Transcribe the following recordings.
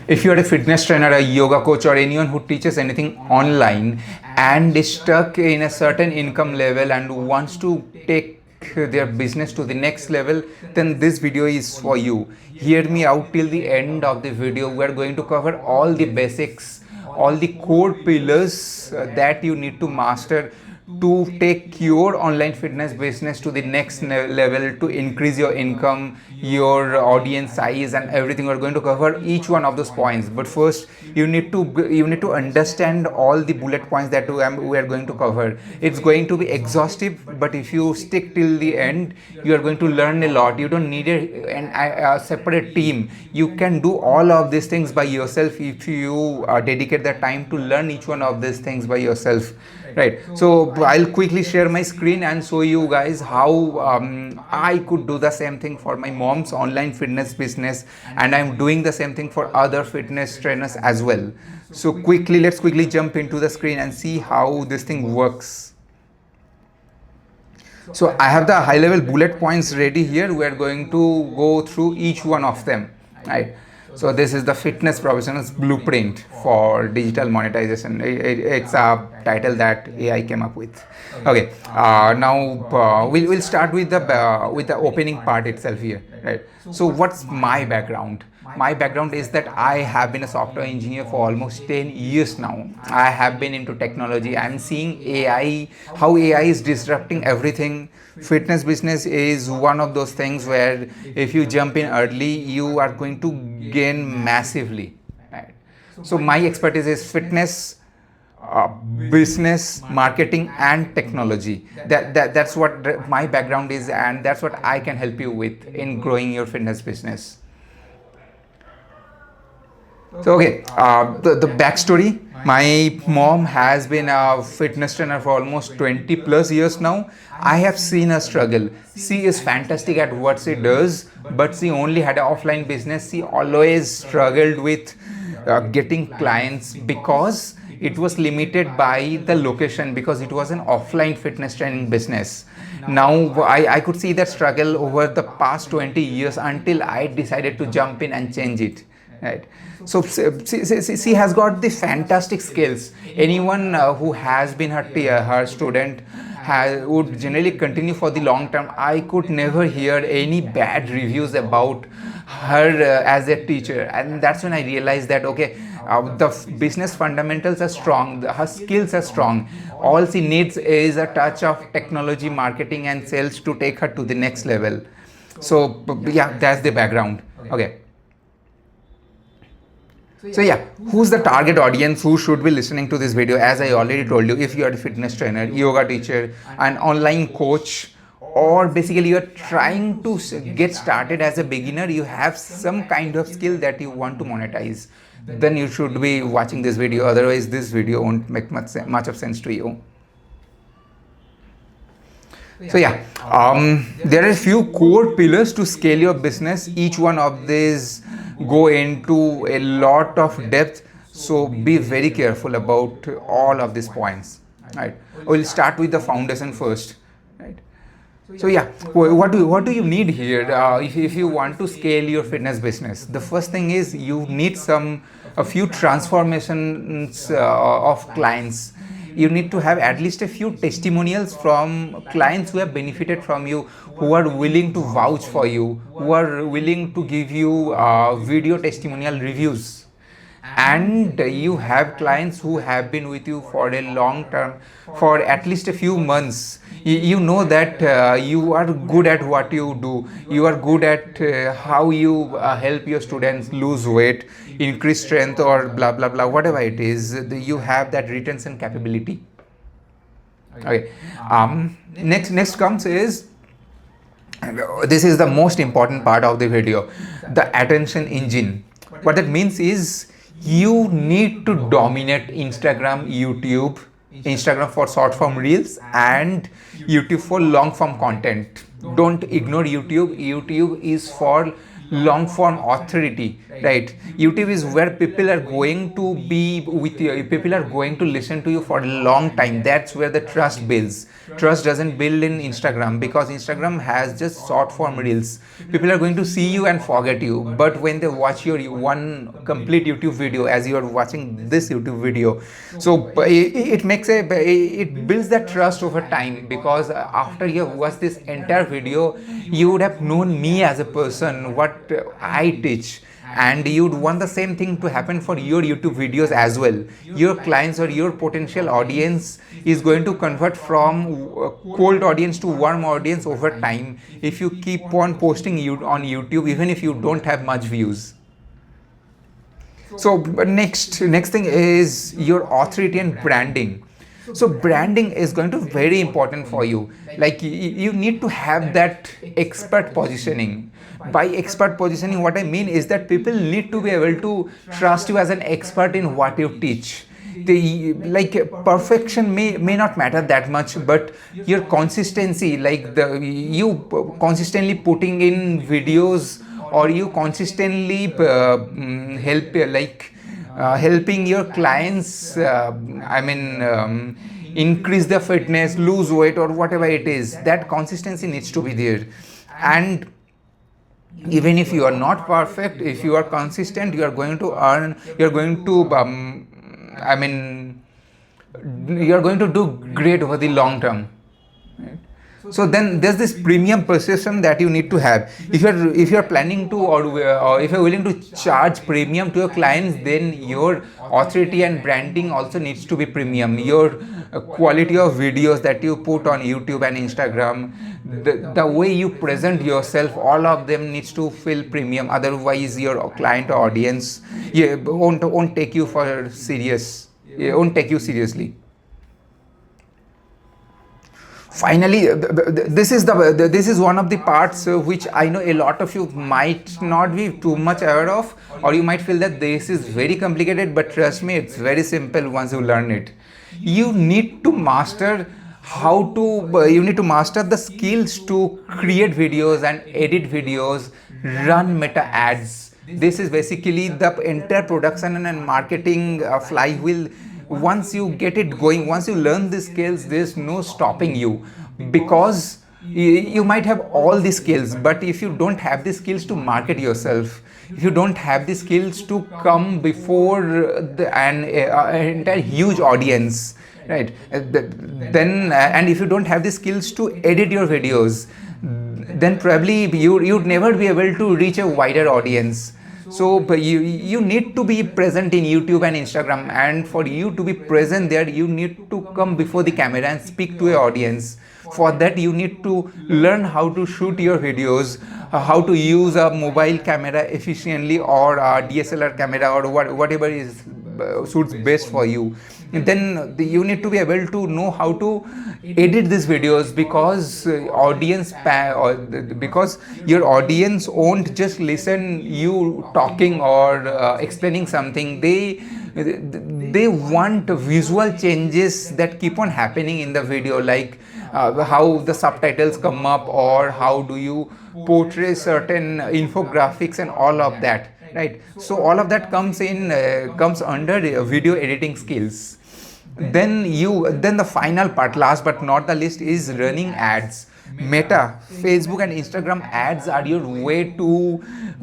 If you're a fitness trainer, a yoga coach, or anyone who teaches anything online and is stuck in a certain income level and wants to take their business to the next level, then this video is for you. Hear me out till the end of the video. We are going to cover all the basics, all the core pillars that you need to master to take your online fitness business to the next level, to increase your income, your audience size, and everything. We're going to cover each one of those points, but first you need to understand all the bullet points that we are going to cover. It's going to be exhaustive, but if you stick till the end, you are going to learn a lot. You don't need a separate team. You can do all of these things by yourself if you dedicate the time to learn each one of these things by yourself, right? So I'll quickly share my screen and show you guys how I could do the same thing for my mom's online fitness business, and I'm doing the same thing for other fitness trainers as well. So let's quickly jump into the screen and see how this thing works. So I have the high level bullet points ready here. We are going to go through each one of them, right? So this is the fitness professionals blueprint for digital monetization. It's a title that AI came up with. Okay, now we'll start with the opening part itself here, right? So what's my background? My background is that I have been a software engineer for almost 10 years now. I have been into technology. I'm seeing AI, how AI is disrupting everything. Fitness business is one of those things where if you jump in early, you are going to gain massively, right? So my expertise is fitness, business, marketing, and technology. That's what my background is, and that's what I can help you with in growing your fitness business. So okay, the backstory. My mom has been a fitness trainer for almost 20 plus years now. I have seen her struggle. She is fantastic at what she does, but she only had an offline business. She always struggled with getting clients because it was limited by the location, because it was an offline fitness training business. Now I could see that struggle over the past 20 years until I decided to jump in and change it, right? So she has got the fantastic skills. Anyone who has been her student would generally continue for the long term. I could never hear any bad reviews about her as a teacher, and that's when I realized that okay, the business fundamentals are strong, her skills are strong. All she needs is a touch of technology, marketing, and sales to take her to the next level. So yeah, that's the background. Okay. So yeah, who's the target audience who should be listening to this video? As I already told you, if you are a fitness trainer, yoga teacher, an online coach, or basically you're trying to get started as a beginner, you have some kind of skill that you want to monetize, then you should be watching this video. Otherwise this video won't make much of sense to you. So yeah, there are a few core pillars to scale your business. Each one of these go into a lot of depth, so be very careful about all of these points, right? We'll start with the foundation first, right? So yeah, what do you need here if you want to scale your fitness business? The first thing is you need a few transformations of clients. You need to have at least a few testimonials from clients who have benefited from you, who are willing to vouch for you, who are willing to give you video testimonial reviews. And you have clients who have been with you for a long term, for at least a few months. You know that you are good at what you do. You are good at how you help your students lose weight, increase strength, or blah blah blah, whatever it is. You have that retention capability. Okay. Next comes is, this is the most important part of the video, the attention engine. What that means is you need to dominate Instagram for short form reels, and YouTube for long form content. Don't ignore YouTube. YouTube is for long form authority, right? YouTube is where people are going to be with you, people are going to listen to you for a long time. That's where the trust builds. Trust doesn't build in Instagram, because Instagram has just short form reels. People are going to see you and forget you, but when they watch your one complete YouTube video, as you are watching this YouTube video, so it makes it builds that trust over time, because after you have watched this entire video, you would have known me as a person, what I teach, and you'd want the same thing to happen for your YouTube videos as well. Your clients or your potential audience is going to convert from cold audience to warm audience over time if you keep on posting you on YouTube, even if you don't have much views. So next thing is your authority and branding. So branding is going to be very important for you. Like you need to have that expert positioning. By expert positioning, what I mean is that people need to be able to trust you as an expert in what you teach. The like perfection may not matter that much, but your consistency, like the you consistently putting in videos, or you consistently helping your clients, increase their fitness, lose weight, or whatever it is, that consistency needs to be there. And even if you are not perfect, if you are consistent, you are going to earn, you're going to I mean you're going to do great over the long term, right? So then there's this premium perception that you need to have. If you're planning to, or if you're willing to charge premium to your clients, then your authority and branding also needs to be premium. Your quality of videos that you put on YouTube and Instagram, the way you present yourself, all of them needs to feel premium. Otherwise your client or audience, yeah, won't take you for serious, won't take you seriously. Finally, this is one of the parts which I know a lot of you might not be too much aware of, or you might feel that this is very complicated, but trust me, it's very simple once you learn it. You need to master you need to master the skills to create videos and edit videos, run meta ads. This is basically the entire production and marketing flywheel. Once you get it going, once you learn these skills, there's no stopping you, because you might have all the skills, but if you don't have the skills to market yourself, if you don't have the skills to come before an entire huge audience, right, then and if you don't have the skills to edit your videos, then probably you'd never be able to reach a wider audience. So you need to be present in YouTube and Instagram, and for you to be present there, you need to come before the camera and speak to your audience. For that, you need to learn how to shoot your videos, how to use a mobile camera efficiently, or a DSLR camera, or whatever is suits best for you. And then you need to be able to know how to edit these videos, because because your audience won't just listen you talking or explaining something. They want visual changes that keep on happening in the video, like how the subtitles come up, or how do you portray certain infographics and all of that, right? So all of that comes under video editing skills. Then the final part, last but not the least, is running ads. Meta, Facebook and Instagram ads are your way to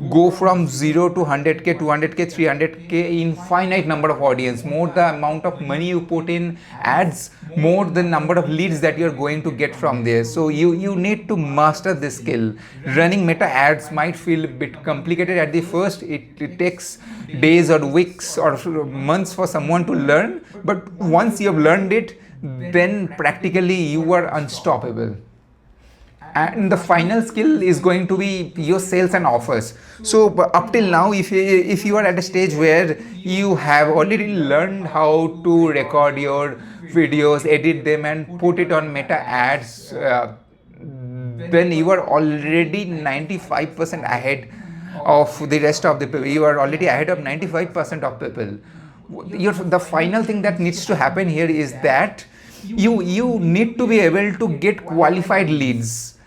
go from 0 to 100k, 200k, 300k in finite number of audience. More the amount of money you put in ads, more the number of leads that you're going to get from there. So you need to master this skill. Running meta ads might feel a bit complicated at the first. It takes days or weeks or months for someone to learn, but once you have learned it, then practically you are unstoppable. And the final skill is going to be your sales and offers. So up till now, if you are at a stage where you have already learned how to record your videos, edit them and put it on meta ads, then you are already 95% ahead of the rest of the people. You are already ahead of 95% of people. The final thing that needs to happen here is that you need to be able to get qualified leads.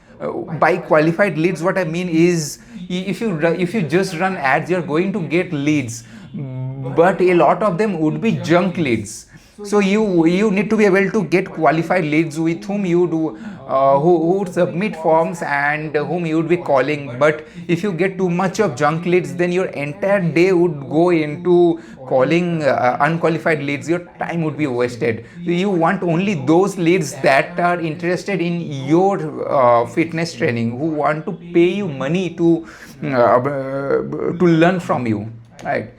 By qualified leads, what I mean is, if you just run ads, you're going to get leads, but a lot of them would be junk leads. So you need to be able to get qualified leads with whom you do who would submit forms and whom you would be calling. But if you get too much of junk leads, then your entire day would go into calling unqualified leads. Your time would be wasted. You want only those leads that are interested in your fitness training, who want to pay you money to learn from you, right?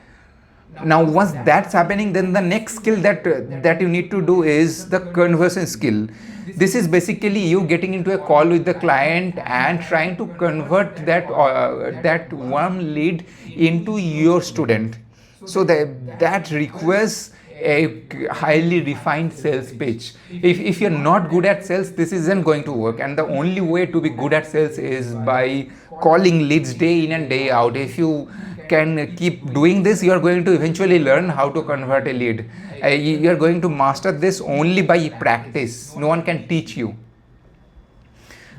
Now once that's happening, then the next skill that you need to do is the conversion skill. This is basically you getting into a call with the client and trying to convert that warm lead into your student. So that requires a highly refined sales pitch. If you're not good at sales, this isn't going to work, and the only way to be good at sales is by calling leads day in and day out. If you can keep doing this, you are going to eventually learn how to convert a lead. You are going to master this only by practice. No one can teach you.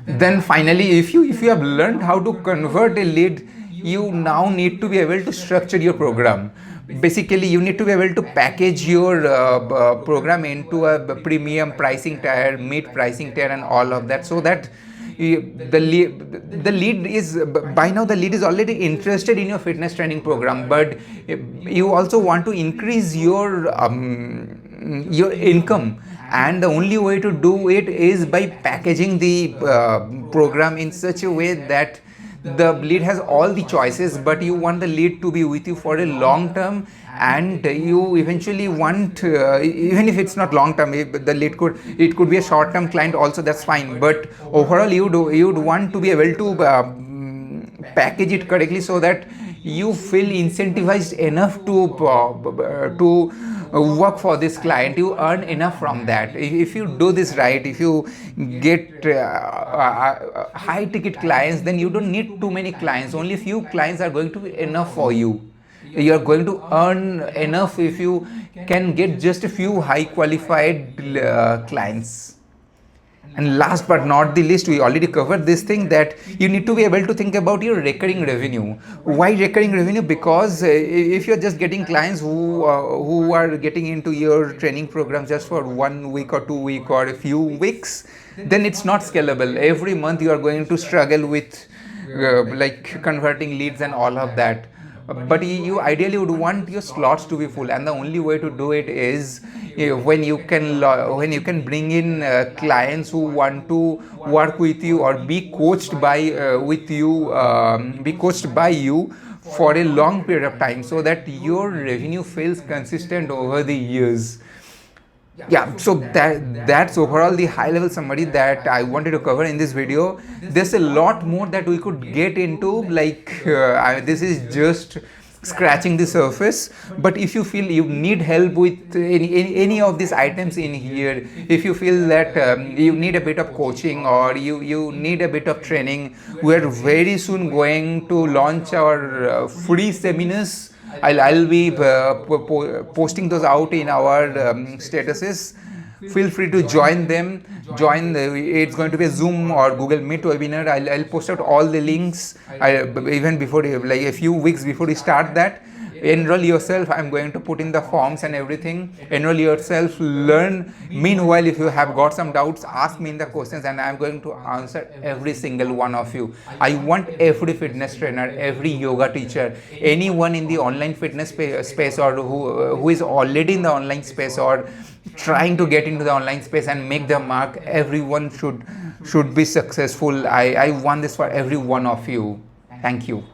Then finally, if you have learned how to convert a lead, you now need to be able to structure your program. Basically, you need to be able to package your program into a premium pricing tier, mid pricing tier, and all of that, so that the lead is, by now the lead is already interested in your fitness training program, but you also want to increase your income, and the only way to do it is by packaging the program in such a way that the lead has all the choices, but you want the lead to be with you for a long term, and you eventually want, even if it's not long term, the lead could be a short term client also, that's fine, but overall you'd want to be able to package it correctly, so that you feel incentivized enough to work for this client. You earn enough from that. If you do this right, if you get high ticket clients, then you don't need too many clients. Only few clients are going to be enough for you. You are going to earn enough if you can get just a few high qualified clients. And last but not the least, we already covered this thing, that you need to be able to think about your recurring revenue. Why recurring revenue? Because if you're just getting clients who are getting into your training program just for 1 week or 2 weeks or a few weeks, then it's not scalable. Every month you are going to struggle with like converting leads and all of that. But you ideally would want your slots to be full, and the only way to do it is when you can bring in clients who want to work with you or be coached by you for a long period of time, so that your revenue feels consistent over the years. Yeah, so that's overall the high level summary that I wanted to cover in this video. There's a lot more that we could get into, like this is just scratching the surface. But if you feel you need help with any of these items in here, if you feel that you need a bit of coaching or you need a bit of training, we're very soon going to launch our free seminars. I'll be posting those out in our statuses. Feel free to join them. It's going to be a Zoom or Google Meet webinar. I'll post out all the links even before, like a few weeks before we start that. Enroll yourself. I'm going to put in the forms and everything. Enroll yourself, learn. Meanwhile, if you have got some doubts, ask me in the questions and I'm going to answer every single one of you. I want every fitness trainer, every yoga teacher, anyone in the online fitness space or who is already in the online space or trying to get into the online space and make the mark. Everyone should be successful. I want this for every one of you. Thank you.